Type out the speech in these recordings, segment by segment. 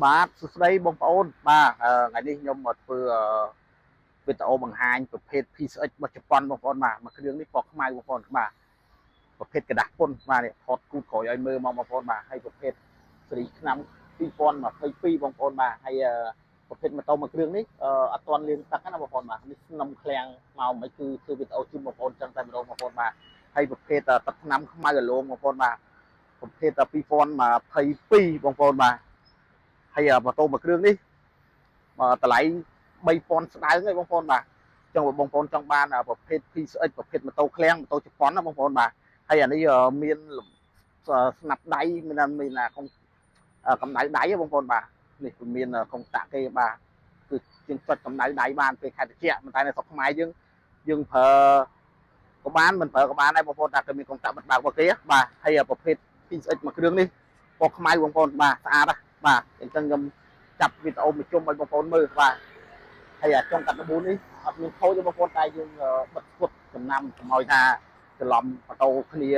បាទសួស្តីបងប្អូនបាទថ្ងៃនេះខ្ញុំមកធ្វើវីដេអូបង្ហាញប្រភេទ PSX របស់ជប៉ុនបងប្អូនបាទមួយគ្រឿងនេះពណ៌ខ្មៅបងប្អូនបាទប្រភេទกระดาษពុនបាទនេះថតគូតក្រោយឲ្យមើលមកបងប្អូនបាទហើយប្រភេទស៊េរីឆ្នាំ2022បងប្អូនបាទហើយប្រភេទម៉ូតូមួយគ្រឿងនេះអត់ទាន់លាងទឹកណាបងប្អូនបាទនេះស្នំឃ្លាំងមកមិនគឺធ្វើវីដេអូជូនបងប្អូនចឹងតែម្ដងបងប្អូនបាទហើយប្រភេទទឹកថ្នាំខ្មៅរលោងបងប្អូនបាទប្រភេទ2022បងប្អូនបាទហើយម៉ូតូមួយគ្រឿងនេះតម្លៃ3000ស្ដើងហើយបងប្អូនបាទចឹងបងប្អូនចង់បានប្រភេទ PSX ប្រភេទម៉ូតូឃ្លាំងម៉ូតូជប៉ុនណាបងប្អូនបាទហើយអានេះមានស្នាប់ដៃមានកម្ដៅដៃបងប្អូនបាទនេះគឺមានកុងតាក់គេបាទគឺជាងចុចកម្ដៅដៃបានពេលខែត្រជាក់ប៉ុន្តែនៅស្រុកខ្មែរយើងប្រើក៏បានមិនប្រើក៏បានដែរបងប្អូនតែគឺមានកុងតាក់បិទបើករបស់គេបាទហើយប្រភេទ PSX មួយគ្រឿងនេះពណ៌ខ្មៅបងប្អូនបាទស្អាតណាស់បាទអញ្ចឹងខ្ញុំចាប់វីដេអូមកជុំឲ្យបងប្អូនមើលបាទហើយចុងកាត់9នេះអត់មានខូចទេបងប្អូនតែយើងបិទស្ពុតចំណាំកុំឲ្យថាច្រឡំម៉ូតូគ្នា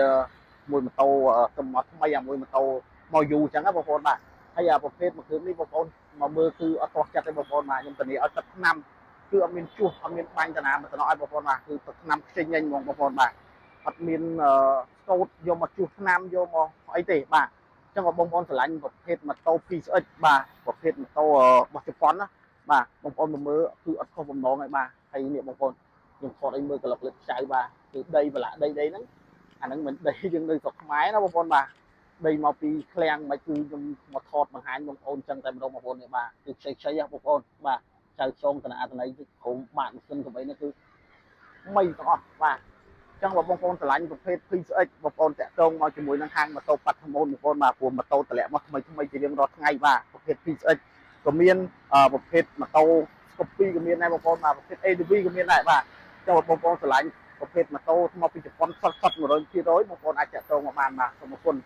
មួយម៉ូតូទំមកថ្មីអាមួយម៉ូតូមកយូរអញ្ចឹងណាបងប្អូនបាទហើយប្រភេទមួយគ្រឿងនេះបងប្អូនមកមើលគឺអត់ទាស់ចិត្តទេបងប្អូនបាទខ្ញុំធានាឲ្យទឹកថ្នាំគឺអត់មានជួសអត់មានបាញ់តាណាមកតំណឲ្យបងប្អូនបាទគឺទឹកថ្នាំខ្ចីញញបងប្អូនបាទអត់មានស្កូតយកមកជួសថ្នាំយកមកអីទេបាទចឹងបងប្អូនឆ្លាញ់ប្រភេទម៉ូតូ PSX បាទប្រភេទម៉ូតូរបស់ជប៉ុនណាបាទបងប្អូនមើលគឺអត់ខុសបំណងហើយបាទហើយនេះបងប្អូនខ្ញុំថតឲ្យមើលក្លឹបលឹកចៅបាទគឺដីបន្លាក់ដីហ្នឹងអាហ្នឹងមិនដីយើងនៅស្រុកខ្មែរណាបងប្អូនបាទដីមកពីឃ្លាំងមិនគឺខ្ញុំមកថតបង្ហាញបងប្អូនចឹងតែម្ដងបងប្អូននេះបាទគឺខ្ចីខ្ចីហ៎បងប្អូនបាទចៅចងតនាតន័យគឺក្រុមបាក់ម៉ាស៊ីនកំបីនេះគឺមិនទាំងអស់បាទចឹងបងប្អូនឆ្លាញ់ប្រភេទ PSX បងប្អូនតាក់ទងមកជាមួយនឹងហាងម៉ូតូប៉ាត់ថ្មូនបងប្អូនបាទព្រោះម៉ូតូតម្លាក់មកថ្មីជារៀងរាល់ថ្ងៃបាទប្រភេទ PSX ក៏មានប្រភេទម៉ូតូ Scoopy ក៏មានដែរបងប្អូនបាទប្រភេទ ADV ក៏មានដែរបាទចឹងបងប្អូនឆ្លាញ់ប្រភេទម៉ូតូមកពីជប៉ុនសុទ្ធ100%បងប្អូនអាចតាក់ទងមកបានបាទសូមអរគុណ